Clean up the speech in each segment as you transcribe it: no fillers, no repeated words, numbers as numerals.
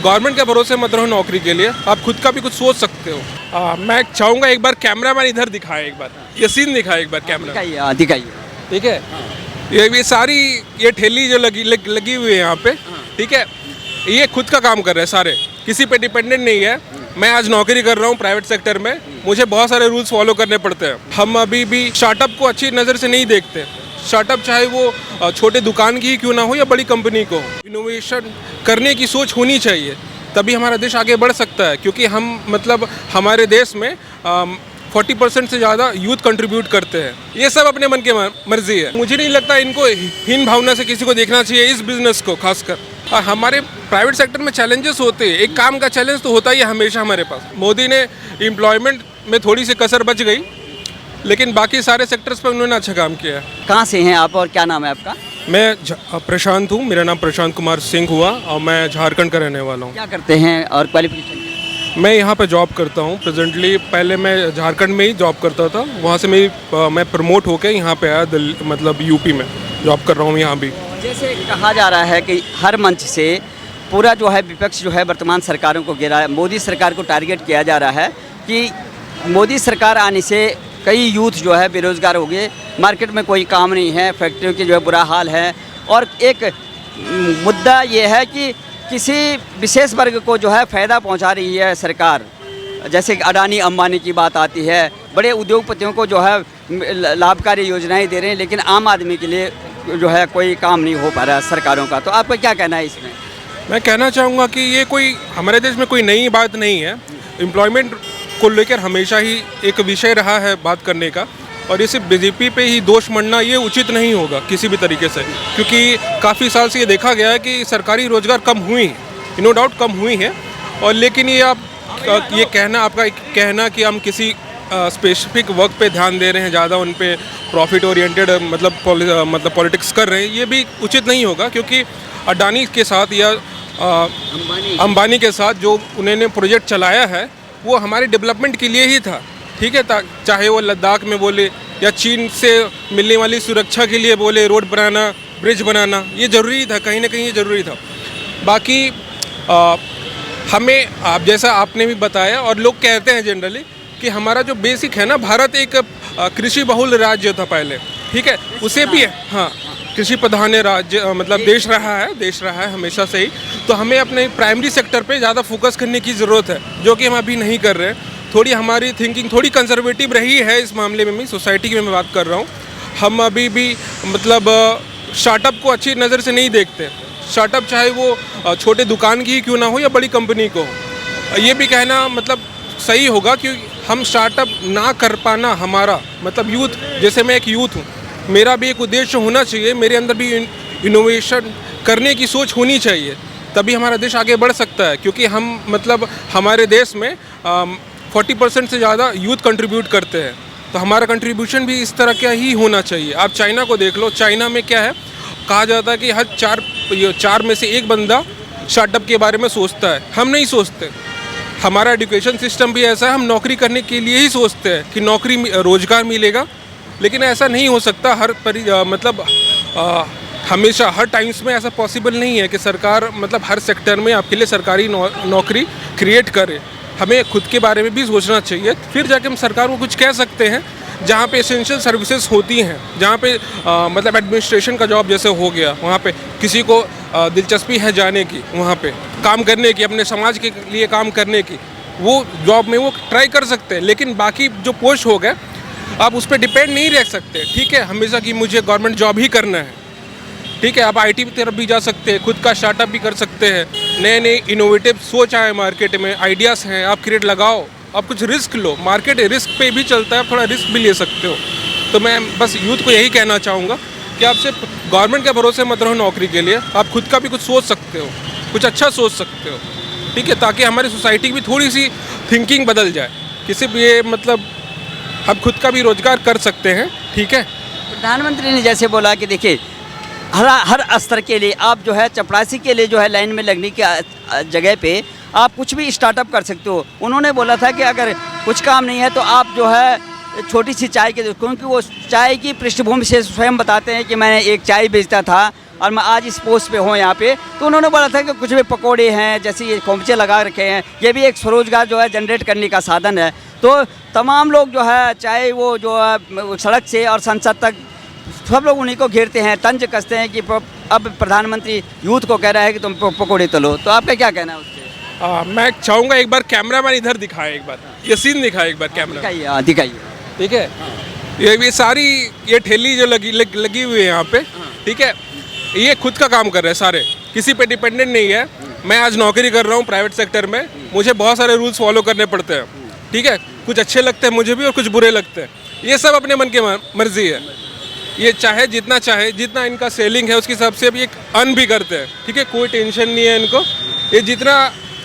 Government के भरोसे मत रहो नौकरी के लिए, आप खुद का भी कुछ सोच सकते हो। मैं चाहूँगा एक बार कैमरामैन इधर दिखाए, एक बार ये सीन दिखाए एक बार कैमरा, दिखाइए। ठीक है। ये सारी ये ठेली जो लगी हुई है यहाँ पे, ठीक है, ये खुद का काम कर रहे हैं सारे, किसी पे डिपेंडेंट नहीं है। मैं आज नौकरी कर रहा हूँ प्राइवेट सेक्टर में, मुझे बहुत सारे रूल्स फॉलो करने पड़ते हैं। हम अभी भी स्टार्टअप को अच्छी नज़र से नहीं देखते। स्टार्टअप चाहे वो छोटे दुकान की ही क्यों ना हो या बड़ी कंपनी को, इनोवेशन करने की सोच होनी चाहिए, तभी हमारा देश आगे बढ़ सकता है। क्योंकि हम मतलब हमारे देश में 40% से ज़्यादा यूथ कंट्रीब्यूट करते हैं। ये सब अपने मन की मर्जी है। मुझे नहीं लगता इनको हीन भावना से किसी को देखना चाहिए, इस बिजनेस को खासकर। हमारे प्राइवेट सेक्टर में चैलेंजेस होते हैं, एक काम का चैलेंज तो होता ही है हमेशा हमारे पास। मोदी ने एम्प्लॉयमेंट में थोड़ी सी कसर बच गई, लेकिन बाकी सारे सेक्टर्स पर उन्होंने अच्छा काम किया है। कहाँ से हैं आप और क्या नाम है आपका? मैं प्रशांत हूँ, मेरा नाम प्रशांत कुमार सिंह हुआ और मैं झारखंड का रहने वाला हूँ। क्या करते हैं और क्वालिफिकेशन? मैं यहाँ पे जॉब करता हूँ प्रेजेंटली। पहले मैं झारखंड में ही जॉब करता था, वहाँ से मैं प्रमोट होकर यहाँ पे आया, मतलब यूपी में जॉब कर रहा हूँ यहाँ भी। जैसे कहा जा रहा है कि हर मंच से पूरा जो है विपक्ष जो है वर्तमान सरकारों को घेरा है, मोदी सरकार को टारगेट किया जा रहा है कि मोदी सरकार आने से कई यूथ जो है बेरोज़गार हो गए, मार्केट में कोई काम नहीं है, फैक्ट्रियों की जो है बुरा हाल है। और एक मुद्दा ये है कि किसी विशेष वर्ग को जो है फ़ायदा पहुंचा रही है सरकार, जैसे कि अडानी अंबानी की बात आती है, बड़े उद्योगपतियों को जो है लाभकारी योजनाएं दे रहे हैं, लेकिन आम आदमी के लिए जो है कोई काम नहीं हो पा रहा है सरकारों का। तो आपका क्या कहना है इसमें? मैं कहना चाहूँगा कि ये कोई हमारे देश में कोई नई बात नहीं है। एम्प्लॉयमेंट को लेकर हमेशा ही एक विषय रहा है बात करने का, और ये सिर्फ बीजेपी पे ही दोष मढ़ना ये उचित नहीं होगा किसी भी तरीके से, क्योंकि काफ़ी साल से ये देखा गया है कि सरकारी रोजगार कम हुई है, नो डाउट कम हुई है। और लेकिन ये आपका कहना कि हम किसी स्पेसिफिक वर्क पे ध्यान दे रहे हैं, ज़्यादा उन पे प्रॉफिट ओरिएंटेड मतलब पॉलिटिक्स कर रहे हैं, ये भी उचित नहीं होगा। क्योंकि अडानी के साथ या अंबानी के साथ जो उन्होंने प्रोजेक्ट चलाया है वो हमारे डेवलपमेंट के लिए ही था, ठीक है। चाहे वो लद्दाख में बोले या चीन से मिलने वाली सुरक्षा के लिए बोले, रोड बनाना, ब्रिज बनाना, ये ज़रूरी था, कहीं ना कहीं ये ज़रूरी था। बाकी हमें आप जैसा आपने भी बताया और लोग कहते हैं जनरली कि हमारा जो बेसिक है ना, भारत एक कृषि बहुल राज्य था पहले, ठीक है, उसे भी हाँ कृषि प्रधान राज्य मतलब देश रहा है हमेशा से ही। तो हमें अपने प्राइमरी सेक्टर पे ज़्यादा फोकस करने की ज़रूरत है, जो कि हम अभी नहीं कर रहे हैं। थोड़ी हमारी थिंकिंग थोड़ी कंजर्वेटिव रही है इस मामले में भी, सोसाइटी की मैं बात कर रहा हूँ। हम अभी भी मतलब स्टार्टअप को अच्छी नज़र से नहीं देखते। स्टार्टअप चाहे वो छोटे दुकान की ही क्यों ना हो या बड़ी कंपनी को हो, ये भी कहना मतलब सही होगा कि हम स्टार्टअप ना कर पाना हमारा मतलब यूथ, जैसे मैं एक यूथ हूँ, मेरा भी एक उद्देश्य होना चाहिए, मेरे अंदर भी इनोवेशन करने की सोच होनी चाहिए, तभी हमारा देश आगे बढ़ सकता है। क्योंकि हम मतलब हमारे देश में 40% से ज़्यादा यूथ कंट्रीब्यूट करते हैं, तो हमारा कंट्रीब्यूशन भी इस तरह का ही होना चाहिए। आप चाइना को देख लो, चाइना में क्या है, कहा जाता है कि हर चार में से एक बंदा स्टार्टअप के बारे में सोचता है। हम नहीं सोचते। हमारा एजुकेशन सिस्टम भी ऐसा है, हम नौकरी करने के लिए ही सोचते हैं कि नौकरी रोजगार मिलेगा, लेकिन ऐसा नहीं हो सकता। हमेशा हर टाइम्स में ऐसा पॉसिबल नहीं है कि सरकार मतलब हर सेक्टर में आपके लिए सरकारी नौकरी क्रिएट करे। हमें खुद के बारे में भी सोचना चाहिए, फिर जाके हम सरकार को कुछ कह सकते हैं। जहाँ पे एसेंशियल सर्विसेज होती हैं, जहाँ पे मतलब एडमिनिस्ट्रेशन का जॉब जैसे हो गया, वहाँ पे किसी को दिलचस्पी है जाने की, वहाँ पे काम करने की, अपने समाज के लिए काम करने की, वो जॉब में वो ट्राई कर सकते हैं। लेकिन बाकी जो पोस्ट हो गए, आप उस पर डिपेंड नहीं रह सकते, ठीक है, हमेशा कि मुझे गवर्नमेंट जॉब ही करना है, ठीक है। आप आईटी की तरफ भी जा सकते हैं, खुद का स्टार्टअप भी कर सकते हैं, नए इनोवेटिव सोच आए मार्केट में, आइडियाज़ हैं, आप क्रिएट लगाओ, आप कुछ रिस्क लो, मार्केट रिस्क पे भी चलता है, आप थोड़ा रिस्क भी ले सकते हो। तो मैं बस यूथ को यही कहना चाहूँगा कि आप सिर्फ गवर्नमेंट के भरोसे मत रहो नौकरी के लिए, आप खुद का भी कुछ सोच सकते हो, कुछ अच्छा सोच सकते हो, ठीक है, ताकि हमारी सोसाइटी की भी थोड़ी सी थिंकिंग बदल जाए। किसी भी ये मतलब हम खुद का भी रोजगार कर सकते हैं, ठीक है। प्रधानमंत्री ने जैसे बोला कि देखिए हर स्तर के लिए आप जो है चपरासी के लिए जो है लाइन में लगने की जगह पे आप कुछ भी स्टार्टअप कर सकते हो। उन्होंने बोला था कि अगर कुछ काम नहीं है तो आप जो है छोटी सी चाय के, क्योंकि वो चाय की पृष्ठभूमि से स्वयं बताते हैं कि मैंने एक चाय बेचता था और मैं आज इस पोस्ट पे हूँ यहाँ पे, तो उन्होंने बोला था कि कुछ भी पकौड़े हैं, जैसे ये खोमचे लगा रखे हैं, ये भी एक स्वरोजगार जो है जनरेट करने का साधन है। तो तमाम लोग जो है, चाहे वो जो है सड़क से और संसद तक, सब लोग उन्हीं को घेरते हैं, तंज कसते हैं कि अब प्रधानमंत्री यूथ को कह रहा है कि तुम पकौड़े तलो। तो आपका क्या कहना है उससे? मैं चाहूँगा एक बार कैमरामैन इधर दिखाए, एक बार ये सीन दिखाए एक बार कैमरा। दिखाइए दिखाइए। ठीक है, ये सारी ये ठेली जो लगी हुई है यहाँ पे, ठीक है, ये खुद का काम कर रहे हैं सारे, किसी पे डिपेंडेंट नहीं है। मैं आज नौकरी कर रहा हूँ प्राइवेट सेक्टर में, मुझे बहुत सारे रूल्स फॉलो करने पड़ते हैं, ठीक है, कुछ अच्छे लगते हैं मुझे भी और कुछ बुरे लगते हैं। ये सब अपने मन की मर्जी है, ये चाहे जितना इनका सेलिंग है उसके हिसाब से अभी एक अर्न भी करते हैं, ठीक है, कोई टेंशन नहीं है इनको। ये जितना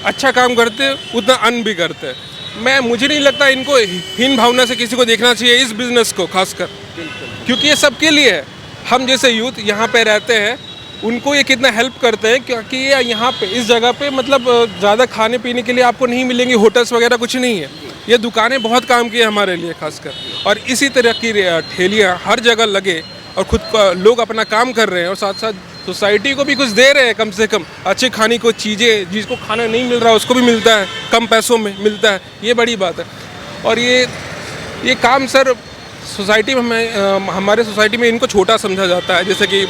अच्छा काम करते हैं उतना अर्न भी करते हैं। मुझे नहीं लगता इनको हीन भावना से किसी को देखना चाहिए इस बिज़नेस को खासकर, क्योंकि ये सबके लिए है। हम जैसे यूथ यहाँ पे रहते हैं, उनको ये कितना हेल्प करते हैं, क्योंकि ये यहाँ पे इस जगह पे मतलब ज़्यादा खाने पीने के लिए आपको नहीं मिलेंगे, होटल्स वगैरह कुछ नहीं है। ये दुकानें बहुत काम की है हमारे लिए खासकर, और इसी तरह की ठेलियाँ हर जगह लगे और खुद लोग अपना काम कर रहे हैं और साथ साथ सोसाइटी को भी कुछ दे रहे हैं, कम से कम अच्छे खाने को चीज़ें, जिसको खाना नहीं मिल रहा उसको भी मिलता है, कम पैसों में मिलता है, ये बड़ी बात है। और ये काम सर सोसाइटी में, हमारे सोसाइटी में इनको छोटा समझा जाता है, जैसे कि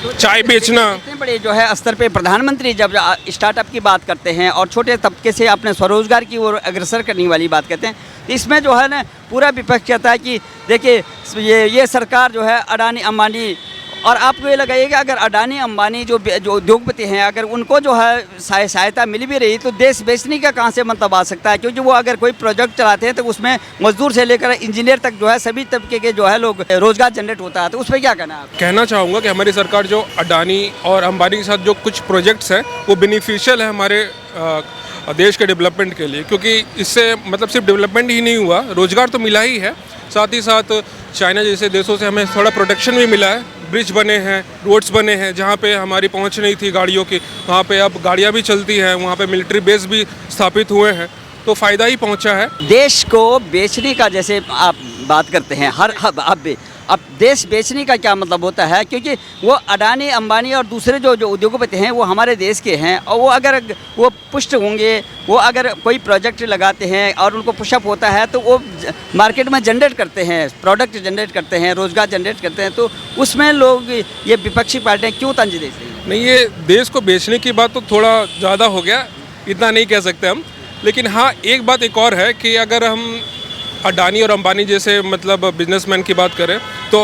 चाय बेचना। इतने बड़े जो है स्तर पे प्रधानमंत्री जब स्टार्टअप की बात करते हैं और छोटे तबके से अपने स्वरोजगार की ओर अग्रसर करने वाली बात करते हैं, तो इसमें जो है ना पूरा विपक्ष कहता है कि देखिए ये सरकार जो है अडानी अंबानी, और आपको ये लगाइएगा अगर अडानी अंबानी जो उद्योगपति हैं, अगर उनको जो है सहायता मिल भी रही तो देश बेचने का कहाँ से मतलब आ सकता है, क्योंकि वो अगर कोई प्रोजेक्ट चलाते हैं तो उसमें मजदूर से लेकर इंजीनियर तक जो है सभी तबके के जो है लोग रोजगार जनरेट होता है। तो उस पर क्या कहना है आप? कहना चाहूँगा कि हमारी सरकार जो अडानी और अंबानी के साथ जो कुछ प्रोजेक्ट्स हैं वो बेनिफिशियल है हमारे देश के डेवलपमेंट के लिए, क्योंकि इससे मतलब सिर्फ डेवलपमेंट ही नहीं हुआ, रोजगार तो मिला ही है, साथ ही साथ चाइना जैसे देशों से हमें थोड़ा प्रोटेक्शन भी मिला है। ब्रिज बने हैं, रोड्स बने हैं, जहाँ पे हमारी पहुँच नहीं थी गाड़ियों की, वहाँ पे अब गाड़ियाँ भी चलती हैं, वहाँ पे मिलिट्री बेस भी स्थापित हुए हैं, तो फ़ायदा ही पहुँचा है। देश को बेचने का जैसे आप बात करते हैं, अब देश बेचने का क्या मतलब होता है, क्योंकि वो अडानी अंबानी और दूसरे जो उद्योगपति हैं वो हमारे देश के हैं, और वो अगर वो पुष्ट होंगे, वो अगर कोई प्रोजेक्ट लगाते हैं और उनको पुशअप होता है तो वो मार्केट में जनरेट करते हैं, प्रोडक्ट जनरेट करते हैं, रोज़गार जनरेट करते हैं, तो उसमें लोग ये विपक्षी पार्टियाँ क्यों तंज देती हैं? नहीं, ये देश को बेचने की बात तो थोड़ा ज़्यादा हो गया, इतना नहीं कह सकते हम, लेकिन हाँ एक बात एक और है कि अगर हम अडानी और अंबानी जैसे मतलब बिजनेसमैन की बात करें तो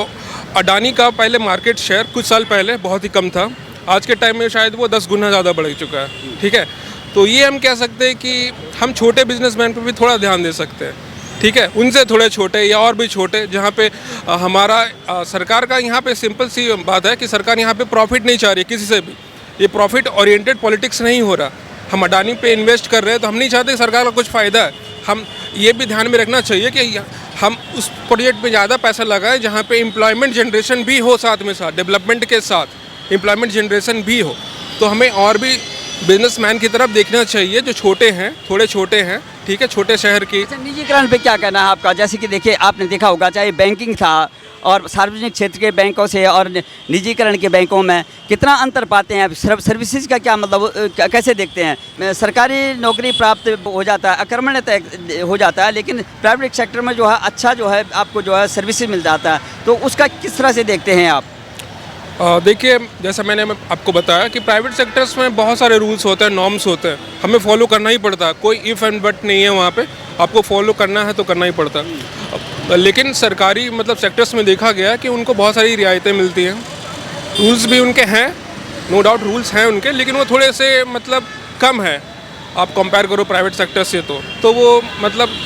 अडानी का पहले मार्केट शेयर कुछ साल पहले बहुत ही कम था, आज के टाइम में शायद वो 10 गुना ज़्यादा बढ़ चुका है, ठीक है। तो ये हम कह सकते हैं कि हम छोटे बिजनेसमैन पर भी थोड़ा ध्यान दे सकते हैं, ठीक है, उनसे थोड़े छोटे या और भी छोटे, जहाँ पे हमारा सरकार का यहाँ पे सिंपल सी बात है कि सरकार यहाँ पे प्रॉफिट नहीं चाह रही किसी से भी, ये प्रॉफिट ओरिएंटेड पॉलिटिक्स नहीं हो रहा। हम अडानी पे इन्वेस्ट कर रहे हैं तो हम नहीं चाहते सरकार का कुछ फ़ायदा है, हम ये भी ध्यान में रखना चाहिए कि हम उस प्रोजेक्ट पे ज़्यादा पैसा लगाएं जहाँ पे एम्प्लॉयमेंट जनरेशन भी हो, साथ में साथ डेवलपमेंट के साथ एम्प्लॉयमेंट जनरेशन भी हो। तो हमें और भी बिजनेसमैन की तरफ देखना चाहिए जो छोटे हैं, थोड़े छोटे हैं, ठीक है, छोटे शहर की। अच्छा, निजीकरण पे क्या कहना है आपका? जैसे कि देखिए आपने देखा होगा, चाहे बैंकिंग था और सार्वजनिक क्षेत्र के बैंकों से और निजीकरण के बैंकों में कितना अंतर पाते हैं? सर्विसेज का क्या मतलब, कैसे देखते हैं? सरकारी नौकरी प्राप्त हो जाता है, अक्रमण्य तय हो जाता है, लेकिन प्राइवेट सेक्टर में जो है अच्छा जो है आपको जो है सर्विसेज मिल जाता है, तो उसका किस तरह से देखते हैं आप? देखिए, जैसा मैंने आपको बताया कि प्राइवेट सेक्टर्स में बहुत सारे रूल्स होते हैं, नॉर्म्स होते हैं, हमें फॉलो करना ही पड़ता है, कोई इफ़ एंड बट नहीं है वहाँ पे, आपको फॉलो करना है तो करना ही पड़ता है। लेकिन सरकारी मतलब सेक्टर्स में देखा गया कि उनको बहुत सारी रियायतें मिलती हैं, रूल्स भी उनके हैं, नो डाउट रूल्स हैं उनके, लेकिन वो थोड़े से मतलब कम है, आप कंपेयर करो प्राइवेट सेक्टर से तो वो मतलब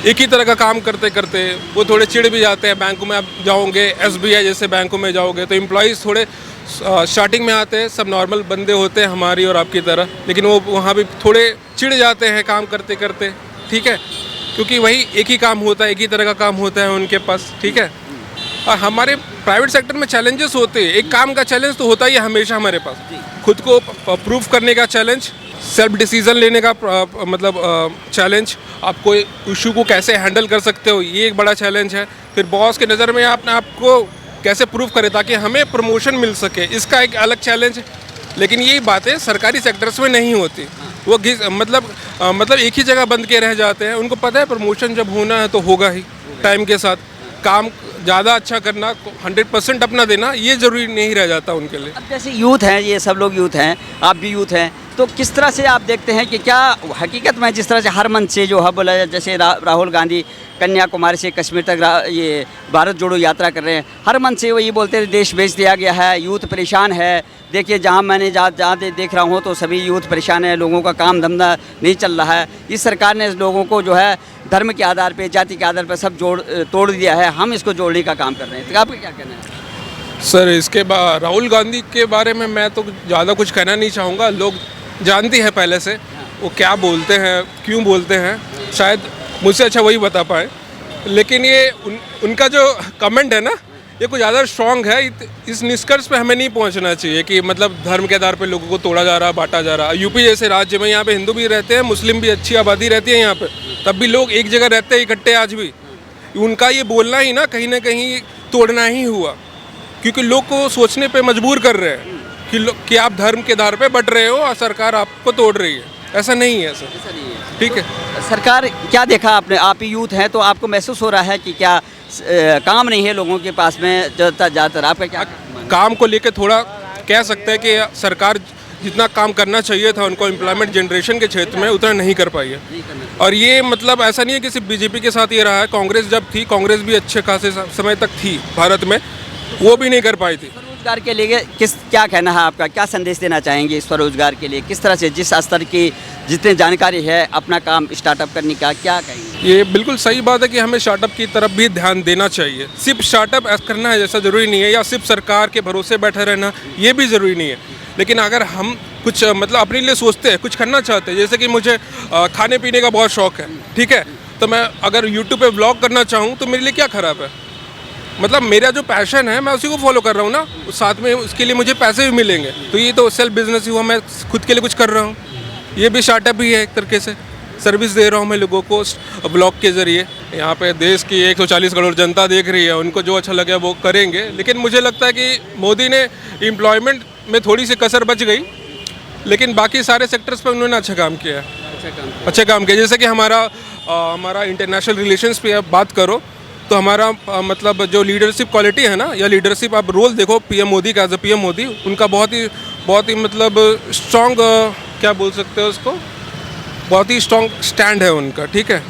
एक ही तरह का काम करते करते वो थोड़े चिढ़ भी जाते हैं। बैंकों में आप जाओगे, SBI जैसे बैंकों में जाओगे तो एम्प्लॉयज़ थोड़े स्टार्टिंग में आते हैं, सब नॉर्मल बंदे होते हैं हमारी और आपकी तरह, लेकिन वो वहाँ भी थोड़े चिढ़ जाते हैं काम करते करते, ठीक है, क्योंकि वही एक ही काम होता है, एक ही तरह का काम होता है उनके पास, ठीक है। और हमारे प्राइवेट सेक्टर में चैलेंजेस होते हैं, एक काम का चैलेंज तो होता ही है हमेशा हमारे पास, खुद को प्रूव करने का चैलेंज, सेल्फ डिसीज़न लेने का मतलब चैलेंज, आप कोई इशू को कैसे हैंडल कर सकते हो ये एक बड़ा चैलेंज है। फिर बॉस के नज़र में आपने आपको कैसे प्रूव करे ताकि हमें प्रमोशन मिल सके, इसका एक अलग चैलेंज है। लेकिन यही बातें सरकारी सेक्टर्स में नहीं होती। वो मतलब एक ही जगह बंद के रह जाते हैं। उनको पता है प्रमोशन जब होना है तो होगा ही, टाइम के साथ काम ज़्यादा अच्छा करना, 100% अपना देना, ये ज़रूरी नहीं रह जाता उनके लिए। अब जैसे यूथ हैं, ये सब लोग यूथ हैं, आप भी यूथ हैं, तो किस तरह से आप देखते हैं कि क्या हकीकत में जिस तरह से हर मंच से जो है बोला जाए, जैसे राहुल गांधी कन्याकुमारी से कश्मीर तक ये भारत जोड़ो यात्रा कर रहे हैं, हर मंच से वो ये बोलते हैं देश बेच दिया गया है, यूथ परेशान है। देखिए जहाँ मैंने जहाँ देख रहा हूँ तो सभी यूथ परेशान है, लोगों का काम धंधा नहीं चल रहा है। इस सरकार ने लोगों को जो है धर्म के आधार पे, जाति के आधार पर सब तोड़ दिया है, हम इसको जोड़ने का काम कर रहे हैं। तो आपका क्या कहना है? सर इसके बाद राहुल गांधी के बारे में मैं तो ज़्यादा कुछ कहना नहीं चाहूँगा। लोग जानती है पहले से वो क्या बोलते हैं, क्यों बोलते हैं, शायद मुझसे अच्छा वही बता पाए। लेकिन ये उनका जो कमेंट है ना, ये कुछ ज़्यादा स्ट्रॉन्ग है। इस निष्कर्ष पे हमें नहीं पहुंचना चाहिए कि मतलब धर्म के आधार पे लोगों को तोड़ा जा रहा, बांटा जा रहा। यूपी जैसे राज्य में यहाँ पे हिंदू भी रहते हैं, मुस्लिम भी अच्छी आबादी रहती है यहाँ पे, तब भी लोग एक जगह रहते हैं इकट्ठे आज भी। उनका ये बोलना ही ना कहीं तोड़ना ही हुआ, क्योंकि लोग को सोचने पे मजबूर कर रहे हैं कि आप धर्म के आधार पे बट रहे हो और सरकार आपको तोड़ रही है। ऐसा नहीं है सर, ठीक है। सरकार क्या देखा आपने? आप ही यूथ हैं तो आपको महसूस हो रहा है कि क्या काम नहीं है लोगों के पास में ज़्यादातर? आपका क्या काम को लेकर थोड़ा कह सकते हैं कि सरकार जितना काम करना चाहिए था उनको एम्प्लॉयमेंट जनरेशन के क्षेत्र में उतना नहीं कर पाई है। और ये मतलब ऐसा नहीं है कि सिर्फ बीजेपी के साथ ये रहा है। कांग्रेस जब थी, कांग्रेस भी अच्छे खासे समय तक थी भारत में, वो भी नहीं कर पाई थी। स्वरोजगार के लिए क्या कहना है आपका? क्या संदेश देना चाहेंगे स्वरोजगार के लिए? किस तरह से जिस स्तर की जितनी जानकारी है अपना काम स्टार्टअप करने का, क्या कहेंगे? ये बिल्कुल सही बात है कि हमें स्टार्टअप की तरफ भी ध्यान देना चाहिए। सिर्फ स्टार्टअप करना है जैसा ज़रूरी नहीं है, या सिर्फ सरकार के भरोसे बैठे रहना ये भी ज़रूरी नहीं है। लेकिन अगर हम कुछ मतलब अपने लिए सोचते हैं, कुछ करना चाहते हैं, जैसे कि मुझे खाने पीने का बहुत शौक है, ठीक है, तो मैं अगर यूट्यूब पे व्लॉग करना चाहूँ तो मेरे लिए क्या ख़राब है? मतलब मेरा जो पैशन है मैं उसी को फॉलो कर रहा हूँ ना, साथ में उसके लिए मुझे पैसे भी मिलेंगे। तो ये तो सेल्फ बिजनेस ही हुआ, मैं खुद के लिए कुछ कर रहा हूँ। ये भी स्टार्टअप ही है, एक तरीके से सर्विस दे रहा हूँ मैं लोगों को ब्लॉग के ज़रिए। यहाँ पे देश की 140 करोड़ जनता देख रही है, उनको जो अच्छा लगे वो करेंगे। लेकिन मुझे लगता है कि मोदी ने एम्प्लॉयमेंट में थोड़ी सी कसर बच गई, लेकिन बाकी सारे सेक्टर्स पे उन्होंने अच्छा काम किया है, अच्छा काम किया। जैसे कि हमारा इंटरनेशनल रिलेशंस पे आप बात करो तो हमारा मतलब जो लीडरशिप क्वालिटी है ना, या लीडरशिप आप रोल देखो पीएम मोदी का, एज ए पीएम मोदी, उनका बहुत ही मतलब स्ट्रॉन्ग, क्या बोल सकते हो उसको, बहुत ही स्ट्रॉन्ग स्टैंड है उनका, ठीक है।